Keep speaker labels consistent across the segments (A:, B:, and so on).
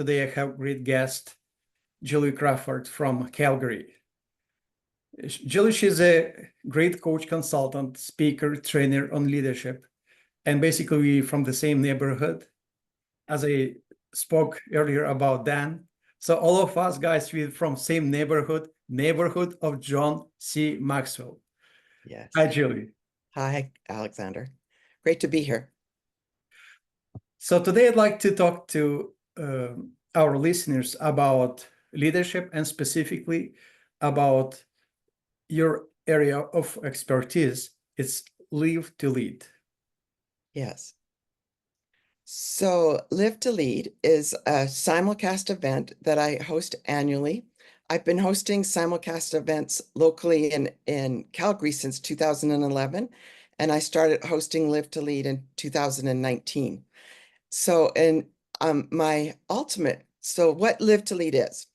A: Today I have great guest, Julie Crawford from Calgary. Julie, she's a great coach, consultant, speaker, trainer on leadership, and basically from the same neighborhood as I spoke earlier about Dan. So all of us guys, we're from same neighborhood of John C. Maxwell.
B: Yes.
A: Hi, Julie.
B: Hi, Alexander. Great to be here.
A: So today I'd like to talk to our listeners about leadership and specifically about your area of expertise. It's Live to Lead.
B: Yes. So Live to Lead is a simulcast event that I host annually. I've been hosting simulcast events locally in Calgary since 2011, and I started hosting Live to Lead in 2019. So, what Live to Lead is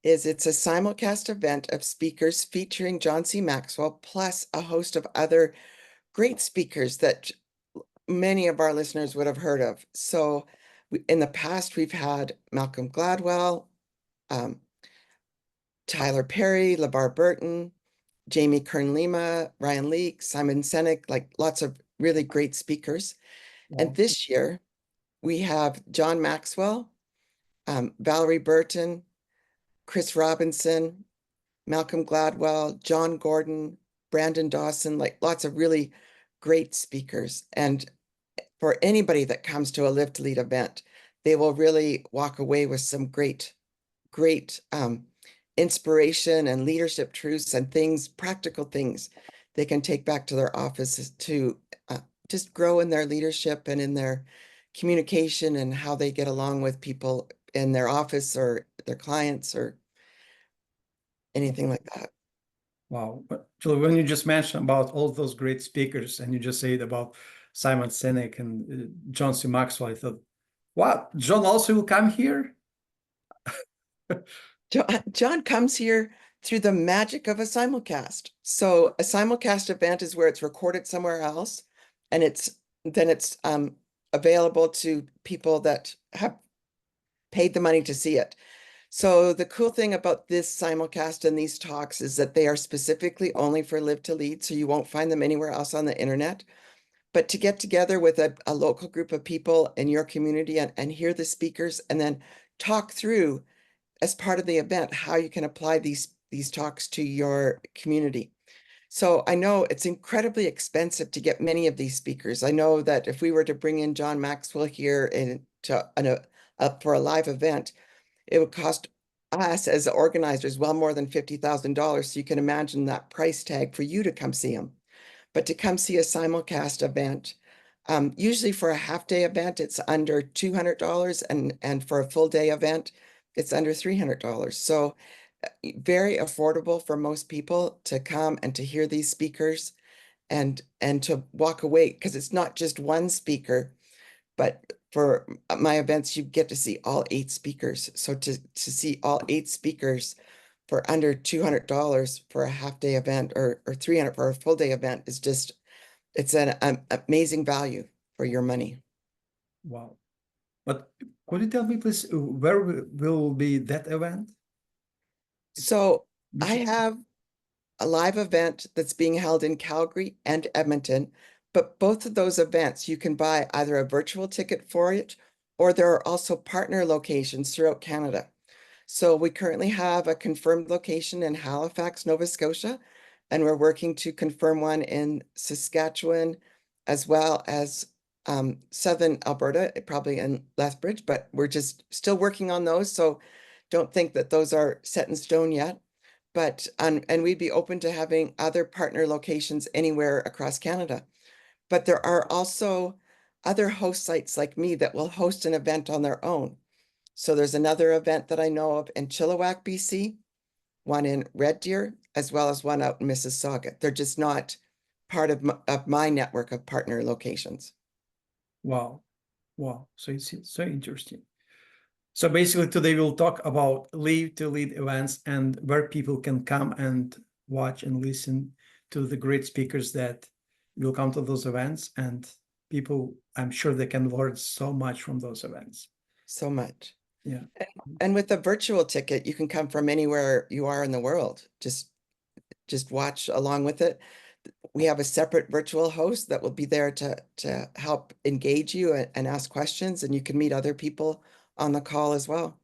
B: it's a simulcast event of speakers featuring John C. Maxwell, plus a host of other great speakers that many of our listeners would have heard of. So in the past, we've had Malcolm Gladwell, Tyler Perry, LeVar Burton, Jamie Kern-Lima, Ryan Leake, Simon Sinek, like lots of really great speakers.
A: Wow.
B: And this year, we have John Maxwell, Valerie Burton, Chris Robinson, Malcolm Gladwell, John Gordon, Brandon Dawson, like lots of really great speakers. And for anybody that comes to a Live to Lead event, they will really walk away with some great inspiration and leadership truths and things, practical things they can take back to their offices to just grow in their leadership and in their communication and how they get along with people in their office or their clients or anything like that.
A: Wow. But Julie, when you just mentioned about all those great speakers and you just said about Simon Sinek and John C. Maxwell, I thought, what? John also will come here?
B: John comes here through the magic of a simulcast. So a simulcast event is where it's recorded somewhere else, and it's available to people that have paid the money to see it. So the cool thing about this simulcast and these talks is that they are specifically only for Live to Lead, so you won't find them anywhere else on the internet. But to get together with a local group of people in your community and hear the speakers and then talk through as part of the event how you can apply these talks to your community. So I know it's incredibly expensive to get many of these speakers. I know that if we were to bring in John Maxwell here for a live event, it would cost us as organizers well more than $50,000. So you can imagine that price tag for you to come see him. But to come see a simulcast event, usually for a half-day event, it's under $200, and for a full-day event, it's under $300. So very affordable for most people to come and to hear these speakers and to walk away, because it's not just one speaker, but for my events, you get to see all 8 speakers. So to see all 8 speakers for under $200 for a half-day event or $300 for a full-day event is just, it's an amazing value for your money.
A: Wow. But could you tell me, please, where will be that event?
B: So I have a live event that's being held in Calgary and Edmonton, but both of those events, you can buy either a virtual ticket for it, or there are also partner locations throughout Canada. So we currently have a confirmed location in Halifax, Nova Scotia, and we're working to confirm one in Saskatchewan, as well as Southern Alberta, probably in Lethbridge, but we're just still working on those. So don't think that those are set in stone yet. But, and we'd be open to having other partner locations anywhere across Canada. But there are also other host sites like me that will host an event on their own. So there's another event that I know of in Chilliwack, BC, one in Red Deer, as well as one out in Mississauga. They're just not part of my network of partner locations.
A: Wow. Wow. So it's so interesting. So basically today we'll talk about Live to Lead events and where people can come and watch and listen to the great speakers that will come to those events, and people, I'm sure they can learn so much from those events.
B: So much.
A: Yeah.
B: And with a virtual ticket, you can come from anywhere you are in the world. Just watch along with it. We have a separate virtual host that will be there to help engage you and ask questions, and you can meet other people on the call as well.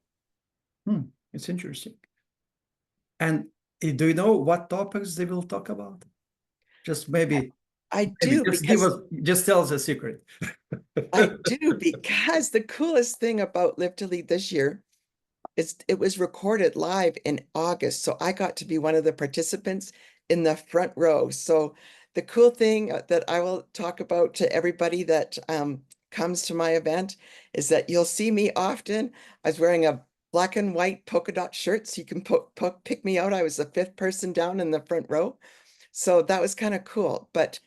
A: It's interesting. And do you know what topics they will talk about? Just maybe
B: I
A: maybe
B: do
A: just give
B: because
A: us, just tell us a secret.
B: I do because the coolest thing about Live to Lead this year is it was recorded live in August. So I got to be one of the participants in the front row. So the cool thing that I will talk about to everybody that comes to my event is that you'll see me often. I was wearing a black and white polka dot shirt, so you can pick me out. I was the fifth person down in the front row. So that was kind of cool. But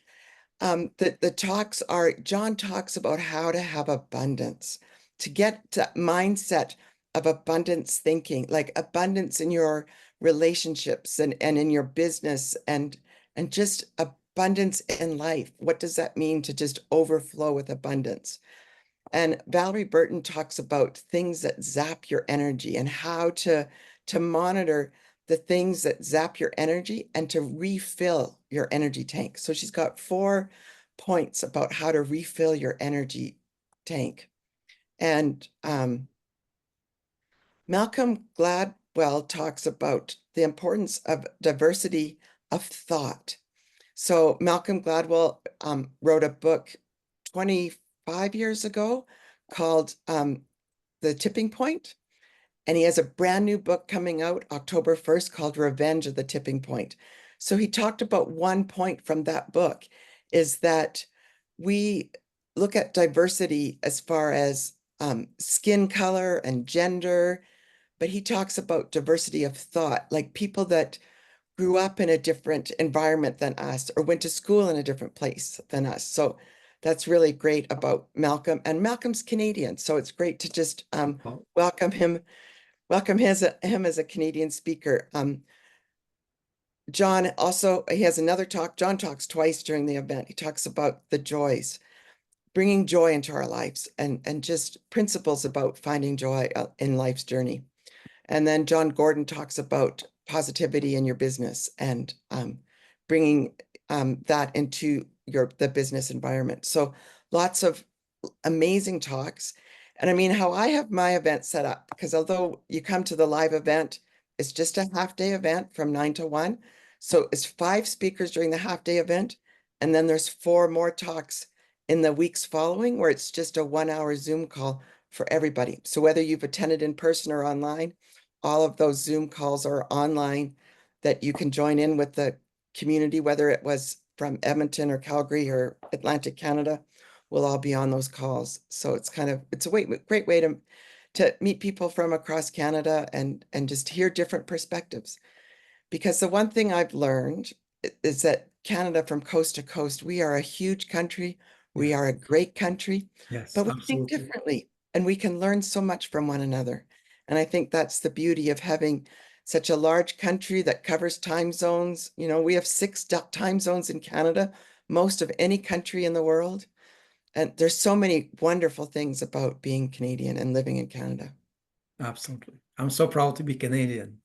B: the talks are, John talks about how to have abundance, to get to mindset of abundance thinking, like abundance in your relationships and in your business and just abundance in life. What does that mean to just overflow with abundance? And Valerie Burton talks about things that zap your energy and how to monitor the things that zap your energy and to refill your energy tank. So she's got 4 points about how to refill your energy tank. And Malcolm Gladwell talks about the importance of diversity of thought. So Malcolm Gladwell wrote a book 25 years ago called The Tipping Point. And he has a brand new book coming out October 1st called Revenge of the Tipping Point. So he talked about 1 point from that book is that we look at diversity as far as skin color and gender, but he talks about diversity of thought, like people that grew up in a different environment than us or went to school in a different place than us. So that's really great about Malcolm. And Malcolm's Canadian, so it's great to just welcome him as a Canadian speaker. John also, he has another talk. John talks twice during the event. He talks about the joys, bringing joy into our lives and just principles about finding joy in life's journey. And then John Gordon talks about positivity in your business and bringing that into the business environment. So lots of amazing talks. And I mean, how I have my event set up, because although you come to the live event, it's just a half-day event from 9 to 1. So it's 5 speakers during the half-day event. And then there's 4 more talks in the weeks following, where it's just a 1-hour Zoom call for everybody. So whether you've attended in person or online, all of those Zoom calls are online that you can join in with the community, whether it was from Edmonton or Calgary or Atlantic Canada, will all be on those calls. So it's a great way to meet people from across Canada and just hear different perspectives. Because the one thing I've learned is that Canada, from coast to coast, we are a huge country. We
A: Yes.
B: are a great country,
A: Yes,
B: but we think
A: absolutely.
B: differently and we can learn so much from one another. And I think that's the beauty of having such a large country that covers time zones. You know, we have 6 time zones in Canada, most of any country in the world. And there's so many wonderful things about being Canadian and living in Canada.
A: Absolutely. I'm so proud to be Canadian.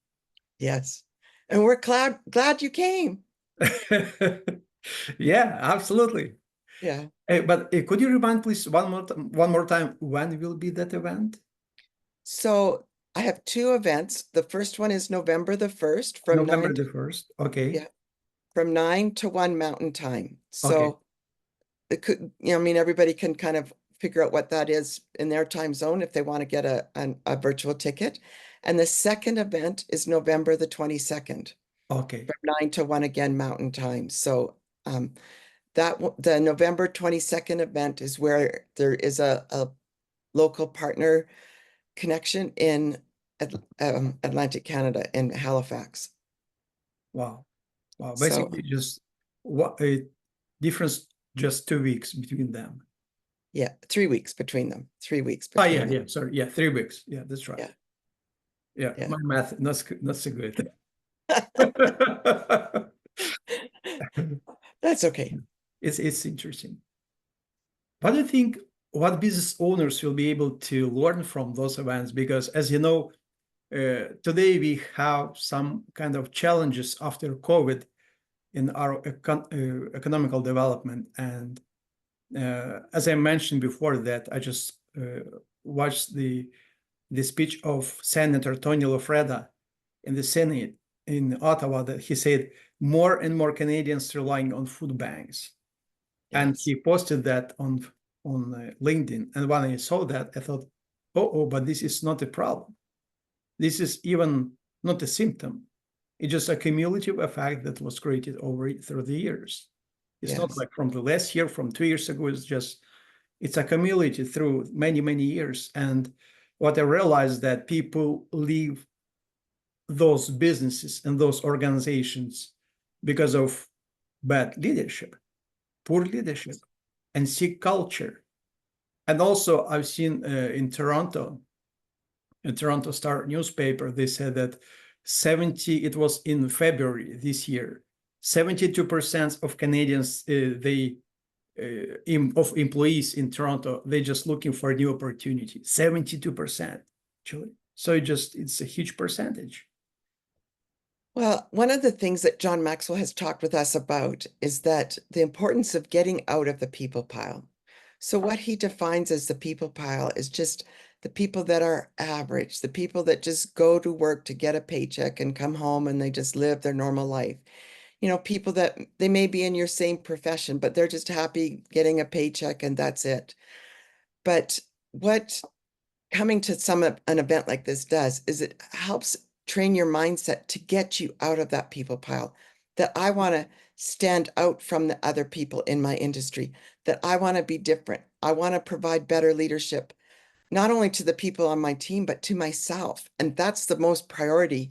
B: Yes. And we're glad you came.
A: Yeah, absolutely.
B: Yeah.
A: Hey, but could you remind, please, one more time, when will be that event?
B: So I have 2 events. The first one is November the 1st from
A: November
B: 9
A: the
B: to,
A: 1st. Okay.
B: yeah, from 9 to 1 Mountain Time.
A: Okay.
B: So it could, I mean, everybody can kind of figure out what that is in their time zone if they want to get a virtual ticket. And the second event is November the 22nd
A: Okay.
B: from 9 to 1 again Mountain Time. So the November 22nd event is where there is a local partner connection in Atlantic Canada in Halifax.
A: Wow. Wow.
B: So
A: Basically, just what a difference, just 2 weeks between them.
B: yeah, 3 weeks between them. 3 weeks
A: Oh,
B: between
A: yeah,
B: them.
A: yeah. Sorry. Yeah, 3 weeks. Yeah, that's right.
B: Yeah,
A: Yeah,
B: yeah.
A: my math not so good.
B: That's okay.
A: It's interesting. What do you think what business owners will be able to learn from those events, because as you know, today we have some kind of challenges after COVID in our economical development. And as I mentioned before that, I just watched the speech of Senator Tony Lofreda in the Senate in Ottawa, that he said more and more Canadians relying on food banks. And
B: Yes.
A: he posted that on LinkedIn. And when I saw that, I thought, oh, but this is not a problem. This is even not a symptom. It's just a cumulative effect that was created through the years. It's not
B: Yes.
A: like from the last year, from 2 years ago. It's accumulated through many, many years. And what I realized, that people leave those businesses and those organizations because of bad leadership, poor leadership, and sick culture. And also, I've seen in Toronto Star newspaper, they said that it was in February this year, 72% of Canadians, of employees in Toronto, they're just looking for a new opportunity. 72%, actually. So it's a huge percentage.
B: Well, one of the things that John Maxwell has talked with us about is that the importance of getting out of the people pile. So what he defines as the people pile is just the people that are average, the people that just go to work to get a paycheck and come home and they just live their normal life. You know, people that they may be in your same profession, but they're just happy getting a paycheck and that's it. But what coming to an event like this does is it helps train your mindset to get you out of that people pile, that I want to stand out from the other people in my industry, that I want to be different. I want to provide better leadership, not only to the people on my team, but to myself. And that's the most priority.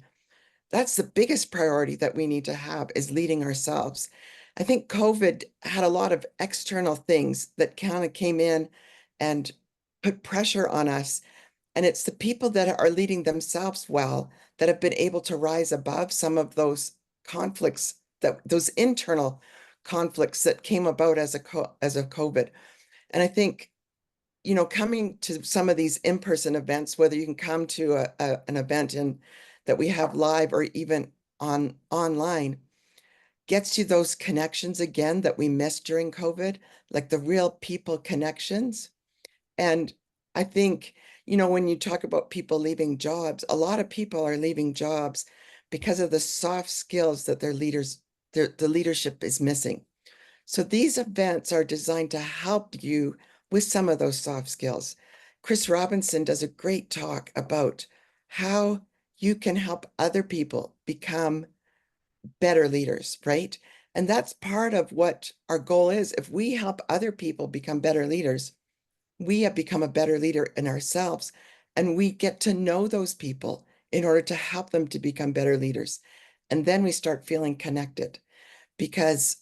B: That's the biggest priority that we need to have, is leading ourselves. I think COVID had a lot of external things that kind of came in and put pressure on us. And it's the people that are leading themselves well that have been able to rise above some of those conflicts, those internal conflicts that came about as a COVID. And I think, you know, coming to some of these in-person events, whether you can come to an event that we have live or even online, gets you those connections again that we missed during COVID, like the real people connections. And I think, you know, when you talk about people leaving jobs, a lot of people are leaving jobs because of the soft skills that the leadership is missing. So these events are designed to help you with some of those soft skills. Chris Robinson does a great talk about how you can help other people become better leaders, right? And that's part of what our goal is. If we help other people become better leaders, we have become a better leader in ourselves, and we get to know those people in order to help them to become better leaders. And then we start feeling connected, because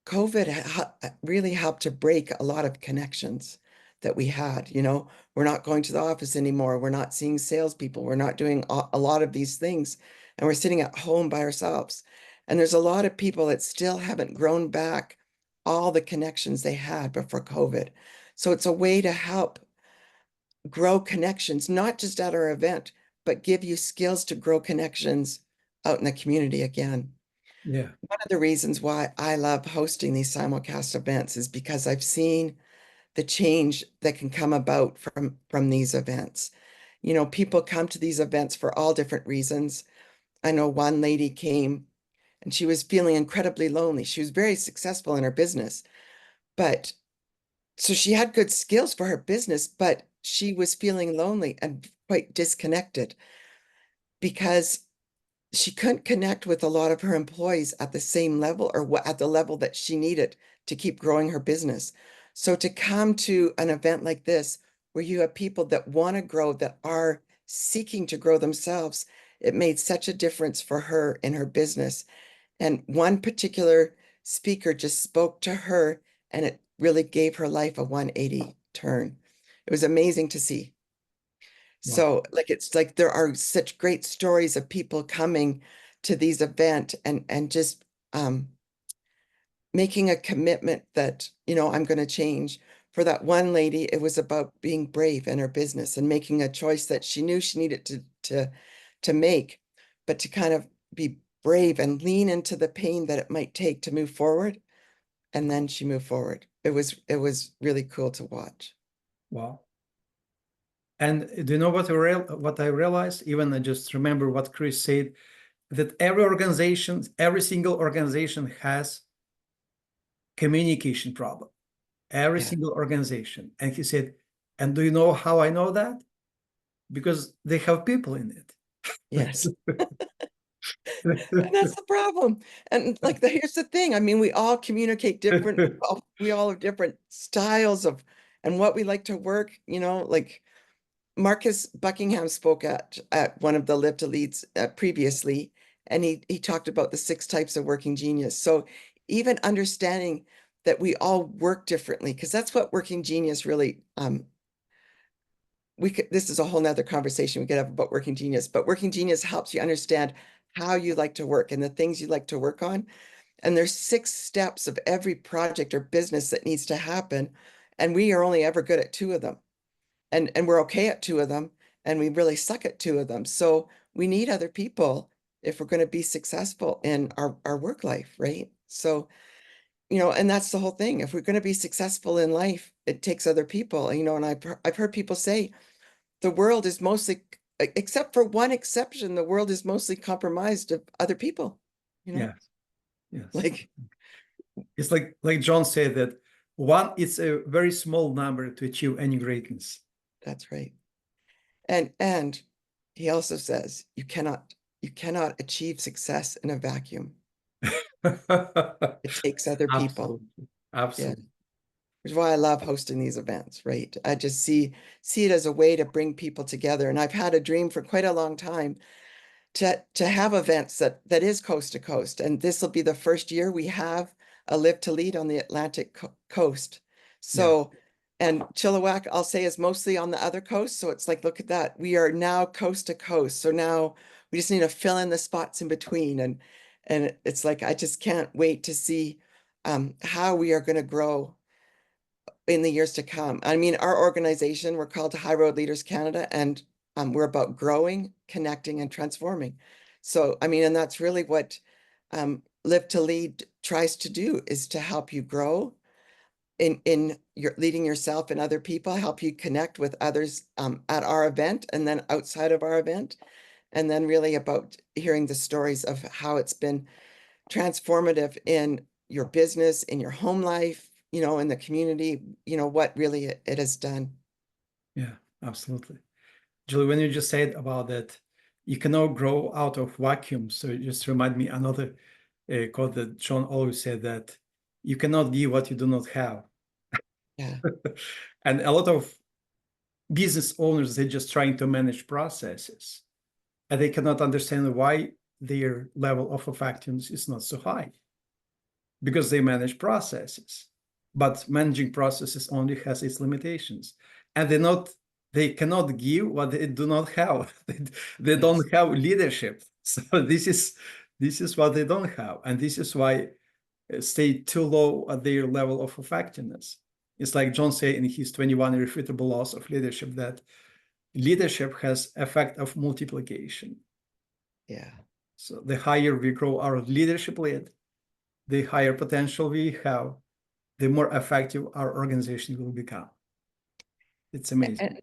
B: COVID really helped to break a lot of connections that we had. You know, we're not going to the office anymore. We're not seeing salespeople. We're not doing a lot of these things, and we're sitting at home by ourselves. And there's a lot of people that still haven't grown back all the connections they had before COVID. So it's a way to help grow connections, not just at our event, but give you skills to grow connections out in the community again.
A: Yeah.
B: One of the reasons why I love hosting these simulcast events is because I've seen the change that can come about from these events. You know, people come to these events for all different reasons. I know one lady came and she was feeling incredibly lonely. She was very successful in her business, but so she had good skills for her business, but she was feeling lonely and quite disconnected because she couldn't connect with a lot of her employees at the same level, or at the level that she needed to keep growing her business. So to come to an event like this, where you have people that want to grow, that are seeking to grow themselves, it made such a difference for her in her business. And one particular speaker just spoke to her, and it really gave her life a 180 turn. It was amazing to see.
A: Wow.
B: So like, it's like there are such great stories of people coming to these events and just making a commitment that, you know, I'm going to change. for that one lady, it was about being brave in her business and making a choice that she knew she needed to make, but to kind of be brave and lean into the pain that it might take to move forward. And then she moved forward. It was really cool to watch.
A: Wow. And do you know what I realized? Even I just remember what Chris said, that every single organization has communication problem. Every
B: Yeah.
A: single organization. And he said, and do you know how I know that? Because they have people in it.
B: Yes. And that's the problem. And like here's the thing. I mean, we all communicate different, we all have different styles of and what we like to work, like Marcus Buckingham spoke at one of the Live to Leads previously, and he talked about the 6 types of working genius. So even understanding that we all work differently, because that's what working genius really this is a whole nother conversation we could have about working genius, but working genius helps you understand how you like to work and the things you like to work on. And there's 6 steps of every project or business that needs to happen. And we are only ever good at 2 of them. And we're okay at 2 of them. And we really suck at 2 of them. So we need other people if we're going to be successful in our work life, right? So, and that's the whole thing. If we're going to be successful in life, it takes other people, and I've heard people say the world is mostly, except for one exception, the world is mostly compromised of other people,
A: Yes, yes.
B: like
A: It's like John said that it's a very small number to achieve any greatness.
B: that's right. And he also says you cannot achieve success in a vacuum. It takes other people.
A: Absolutely. Absolutely.
B: Yeah. Which is why I love hosting these events, right? I just see it as a way to bring people together. And I've had a dream for quite a long time to have events that is coast to coast. And this will be the first year we have a Live to Lead on the Atlantic coast. So, and Chilliwack, I'll say, is mostly on the other coast. So it's like, look at that. We are now coast to coast. So now we just need to fill in the spots in between. And it's like, I just can't wait to see how we are going to grow in the years to come. I mean, our organization, we're called High Road Leaders Canada, and we're about growing, connecting, and transforming. So, I mean, and that's really what Live to Lead tries to do, is to help you grow in your leading yourself and other people, help you connect with others at our event and then outside of our event. And then really about hearing the stories of how it's been transformative in your business, in your home life, in the community, what really it has done.
A: Yeah, absolutely. Julie, when you just said about that, you cannot grow out of vacuum. So it just remind me another quote that John always said, that you cannot give what you do not have.
B: Yeah.
A: And a lot of business owners, they're just trying to manage processes, and they cannot understand why their level of effectiveness is not so high, because they manage processes. But managing processes only has its limitations, and they cannot give what they do not have. They
B: Yes.
A: don't have leadership. So this is what they don't have, and this is why stay too low at their level of effectiveness. It's like John said in his 21 irrefutable laws of leadership, that leadership has effect of multiplication.
B: Yeah.
A: So the higher we grow our leadership lead, the higher potential we have, the more effective our organization will become. It's amazing.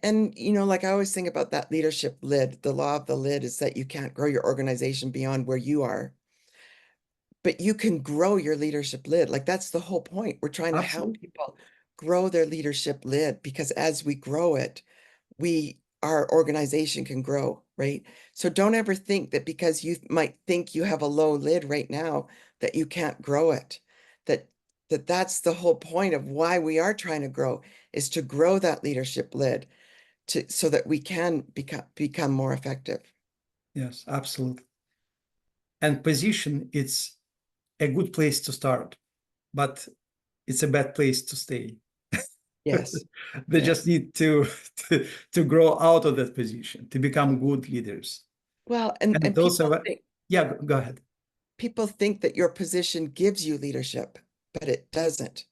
B: And like I always think about that leadership lid, the law of the lid is that you can't grow your organization beyond where you are, but you can grow your leadership lid. Like that's the whole point. We're trying to help
A: Absolutely.
B: people grow their leadership lid, because as we grow it, our organization can grow, right? So don't ever think that because you might think you have a low lid right now, that you can't grow it. That's the whole point of why we are trying to grow, is to grow that leadership lid so that we can become more effective.
A: Yes, absolutely. And position, it's a good place to start, but it's a bad place to stay.
B: Yes.
A: They
B: Yes.
A: just need to grow out of that position, to become good leaders.
B: Well, and
A: And those
B: people
A: are,
B: think
A: yeah, go ahead.
B: that your position gives you leadership, but it doesn't.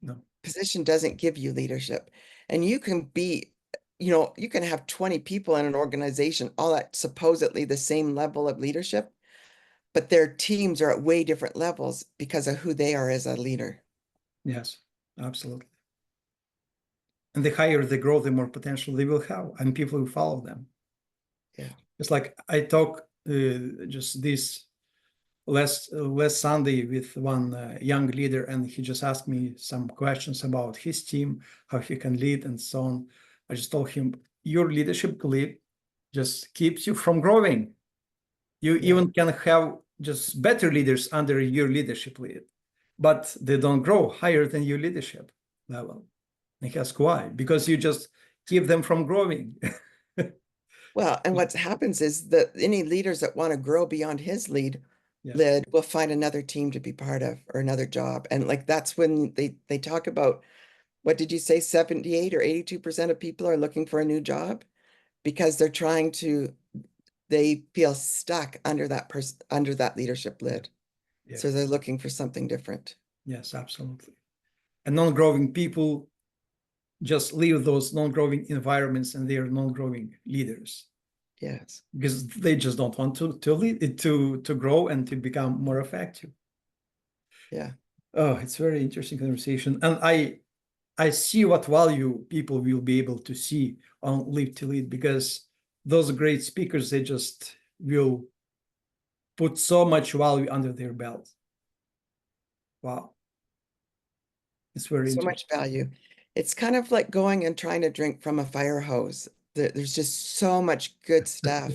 A: No.
B: position doesn't give you leadership. And you can be, you can have 20 people in an organization, all at supposedly the same level of leadership, but their teams are at way different levels because of who they are as a leader.
A: Yes, absolutely. And the higher they grow, the more potential they will have, and people will follow them.
B: Yeah.
A: It's like I talk just this last Sunday with one young leader, and he just asked me some questions about his team, how he can lead, and so on. I just told him, your leadership lead just keeps you from growing. You
B: Yeah.
A: even can have just better leaders under your leadership lead, but they don't grow higher than your leadership level. And he asked why? Because you just keep them from growing.
B: Well, and what happens is that any leaders that want to grow beyond his
A: Yes.
B: lead will find another team to be part of or another job. And like that's when they talk about, what did you say, 78 or 82% of people are looking for a new job because they feel stuck under that person, under that leadership lid.
A: Yeah.
B: So they're looking for something different.
A: Yes, absolutely. And non-growing people just leave those non-growing environments and they are non-growing leaders
B: Yes.
A: because they just don't want to lead to grow and to become more effective.
B: Yeah.
A: Oh, it's very interesting conversation. And I see what value people will be able to see on Live to Lead, because those great speakers, they just will put so much value under their belt. Wow. It's very
B: So
A: interesting.
B: much value. It's kind of like going and trying to drink from a fire hose. There's just so much good stuff.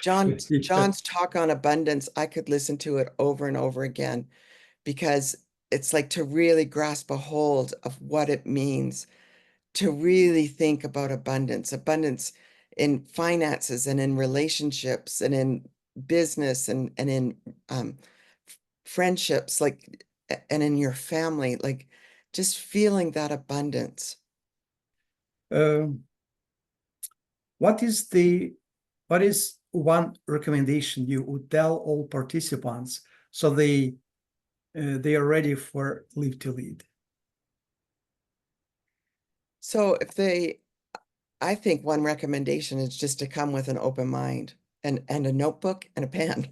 A: Yeah.
B: John's talk on abundance, I could listen to it over and over again because it's like to really grasp a hold of what it means to really think about abundance in finances and in relationships and in business and in um, friendships, like, and in your family, like just feeling that abundance.
A: Um, what is one recommendation you would tell all participants so they are ready for Live to Lead?
B: So I think one recommendation is just to come with an open mind and a notebook and a pen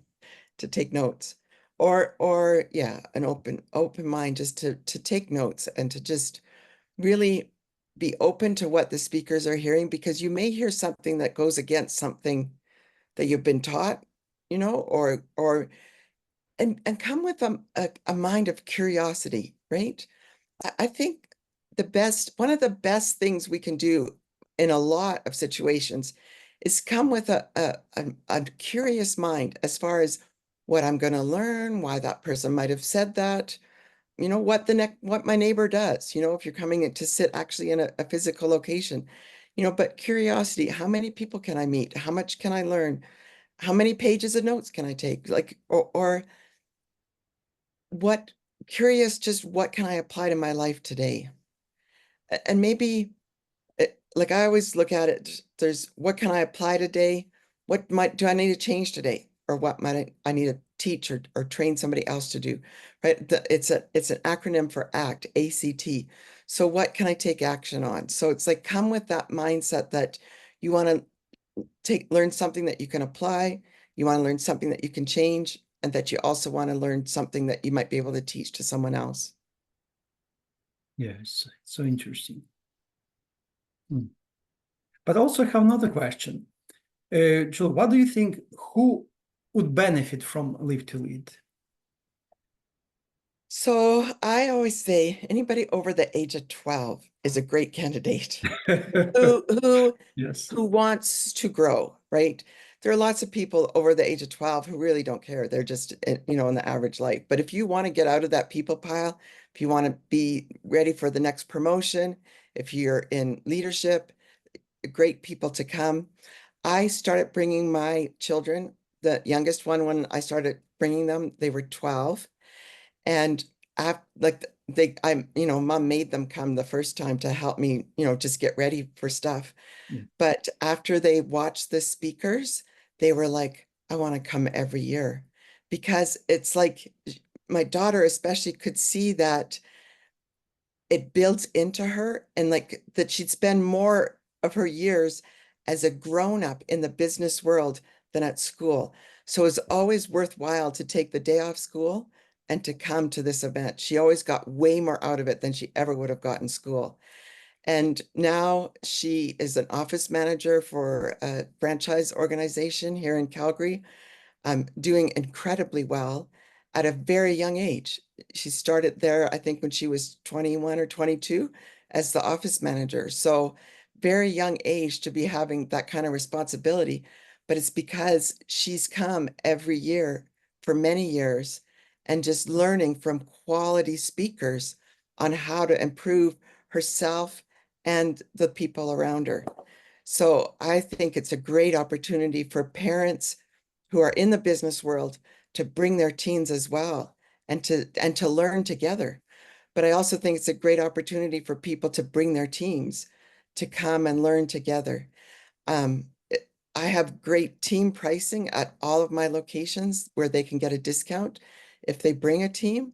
B: to take notes. Or yeah, an open mind just to take notes and to just really be open to what the speakers are hearing, because you may hear something that goes against something that you've been taught, or and come with a mind of curiosity, right? I think one of the best things we can do in a lot of situations is come with a curious mind as far as what I'm going to learn, why that person might have said that, what my neighbor does, if you're coming in to sit actually in a physical location, but curiosity, how many people can I meet? How much can I learn? How many pages of notes can I take? Like, or what just what can I apply to my life today? And maybe like I always look at it, there's what can I apply today? What might do I need to change today? Or what might I need to teach or train somebody else to do? Right? It's an acronym for ACT, ACT. So what can I take action on? So it's like come with that mindset that you want to learn something that you can apply, you want to learn something that you can change, and that you also want to learn something that you might be able to teach to someone else.
A: Yes, so interesting. But also I have another question. Jill, what do you think, who would benefit from Live to Lead?
B: So I always say anybody over the age of 12 is a great candidate who who
A: Yes.
B: who wants to grow, right? There are lots of people over the age of 12 who really don't care. They're just, in the average life. But if you want to get out of that people pile, if you want to be ready for the next promotion, if you're in leadership, great people to come. I started bringing my children, the youngest one, when I started bringing them, they were 12. And mom made them come the first time to help me, just get ready for stuff.
A: Yeah.
B: But after they watched the speakers, they were like, I want to come every year, because it's like my daughter especially could see that it builds into her, and like that she'd spend more of her years as a grown-up in the business world than at school. So it's always worthwhile to take the day off school and to come to this event. She always got way more out of it than she ever would have got in school. And now she is an office manager for a franchise organization here in Calgary, doing incredibly well at a very young age. She started there, I think, when she was 21 or 22 as the office manager. So very young age to be having that kind of responsibility. But it's because she's come every year for many years and just learning from quality speakers on how to improve herself and the people around her. So I think it's a great opportunity for parents who are in the business world to bring their teens as well and to learn together. But I also think it's a great opportunity for people to bring their teams to come and learn together. I have great team pricing at all of my locations where they can get a discount if they bring a team.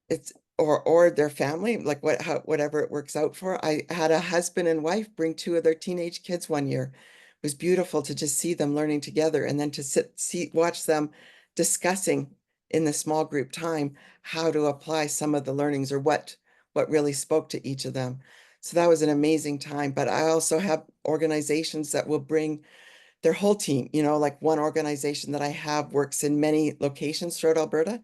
B: It's or their family, like whatever it works out for. I had a husband and wife bring two of their teenage kids one year. It was beautiful to just see them learning together and then to watch them discussing in the small group time how to apply some of the learnings or what really spoke to each of them. So that was an amazing time. But I also have organizations that will bring their whole team, like one organization that I have works in many locations throughout Alberta.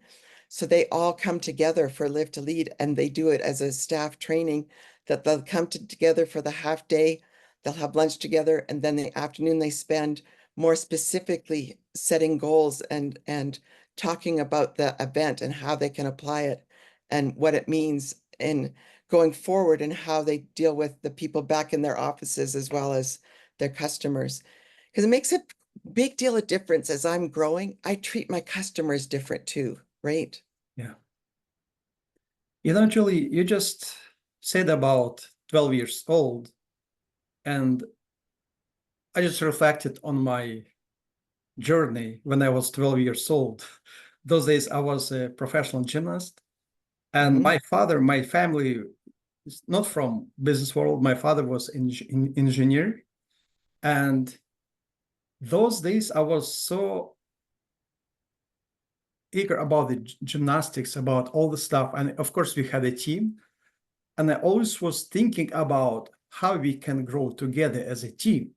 B: So they all come together for Live to Lead, and they do it as a staff training that they'll come together for the half day. They'll have lunch together, and then the afternoon they spend more specifically setting goals and talking about the event and how they can apply it and what it means in going forward and how they deal with the people back in their offices as well as their customers. Because it makes a big deal of difference as I'm growing. I treat my customers different too, right?
A: Yeah. Julie, you just said about 12 years old, and I just reflected on my journey when I was 12 years old. Those days I was a professional gymnast, and
B: Mhm.
A: my family is not from business world. My father was an engineer, and those days I was so eager about the gymnastics, about all the stuff. And of course, we had a team. And I always was thinking about how we can grow together as a team,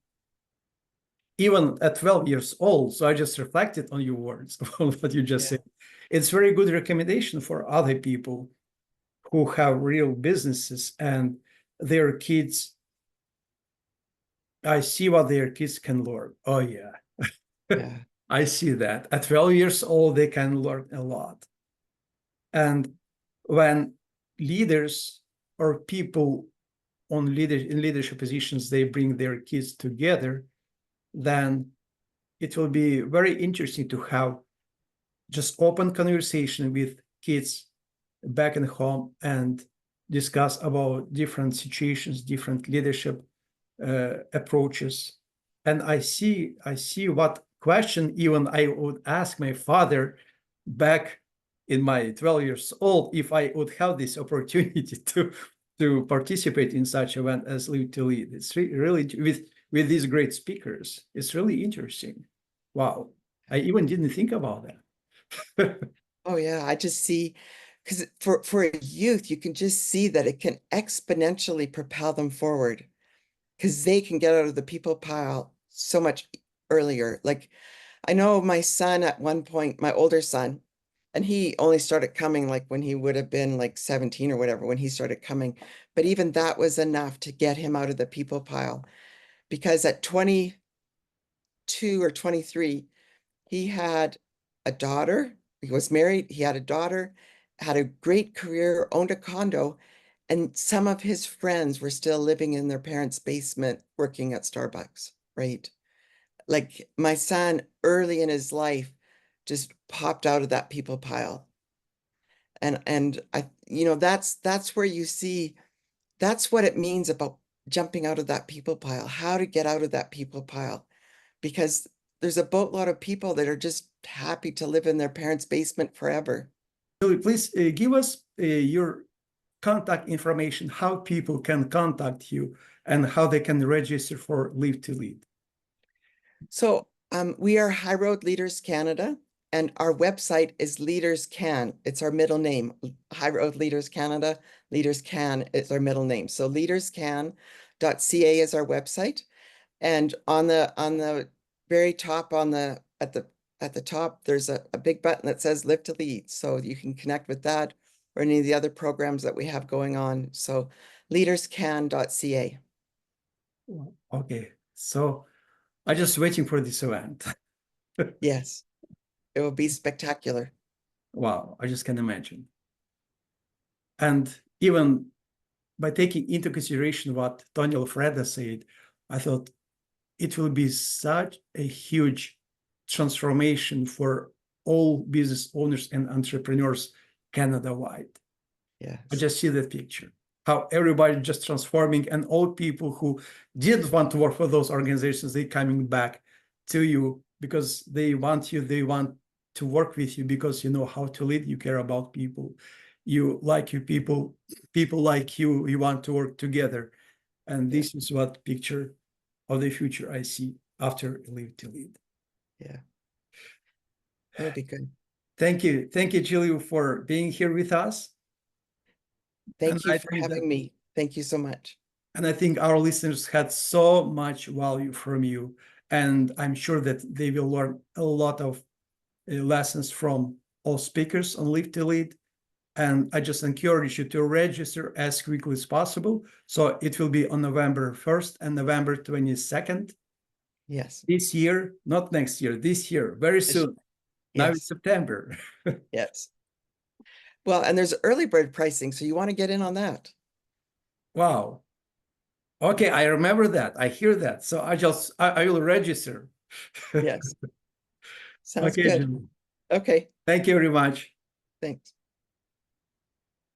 A: even at 12 years old. So I just reflected on your words, on what you just
B: Yeah.
A: said. It's very good recommendation for other people who have real businesses and their kids. I see what their kids can learn. Oh, yeah.
B: Yeah.
A: I see that. At 12 years old, they can learn a lot. And when leaders or people in leadership positions, they bring their kids together, then it will be very interesting to have just open conversation with kids back in home and discuss about different situations, different leadership approaches. And I see what question even I would ask my father back in my 12 years old if I would have this opportunity to participate in such event as Live to Lead. It's really with these great speakers. It's really interesting. Wow, I even didn't think about that.
B: Oh yeah, I just see, because for a youth, you can just see that it can exponentially propel them forward because they can get out of the people pile so much earlier. Like I know my son at one point, my older son, and he only started coming like when he would have been like 17 or whatever, when he started coming. But even that was enough to get him out of the people pile because at 22 or 23, he had a daughter. He was married. He had a daughter, had a great career, owned a condo, and some of his friends were still living in their parents' basement working at Starbucks, right? Like my son early in his life just popped out of that people pile. And I, that's where you see that's what it means about jumping out of that people pile, how to get out of that people pile. Because there's a boatload of people that are just happy to live in their parents' basement forever.
A: So please give us your contact information, how people can contact you and how they can register for Live to Lead.
B: So we are High Road Leaders Canada, and our website is Leaders Can. It's our middle name. High Road Leaders Canada, Leaders Can is our middle name. So leaderscan.ca is our website. And on the very top, at the top, there's a big button that says Live to Lead. So you can connect with that or any of the other programs that we have going on. So leaderscan.ca.
A: Okay, so I'm just waiting for this event.
B: Yes, it will be spectacular.
A: Wow, I just can imagine. And even by taking into consideration what Tony Alfreda said, I thought it will be such a huge transformation for all business owners and entrepreneurs Canada-wide. I
B: Yes.
A: just see that picture, how everybody just transforming, and all people who didn't want to work for those organizations, they coming back to you because they want you, they want to work with you because you know how to lead, you care about people, you like your people, people like you want to work together. And
B: Yeah.
A: this is what picture of the future I see after Live to Lead.
B: Yeah. It'll be good.
A: Thank you, Julie, for being here with us.
B: Thank you
A: I
B: for
A: think
B: having me. Thank you so much.
A: And I think our listeners had so much value from you. And I'm sure that they will learn a lot of lessons from all speakers on Live to Lead. And I just encourage you to register as quickly as possible. So it will be on November 1st and November 22nd.
B: Yes.
A: This year, not next year, this year, very soon. Now it's
B: Yes.
A: September.
B: Yes. Well, and there's early bird pricing, so you want to get in on that.
A: Wow. Okay, I remember that. I hear that. So I will register.
B: Yes. Sounds
A: Okay,
B: good.
A: Jim.
B: Okay.
A: Thank you very much.
B: Thanks.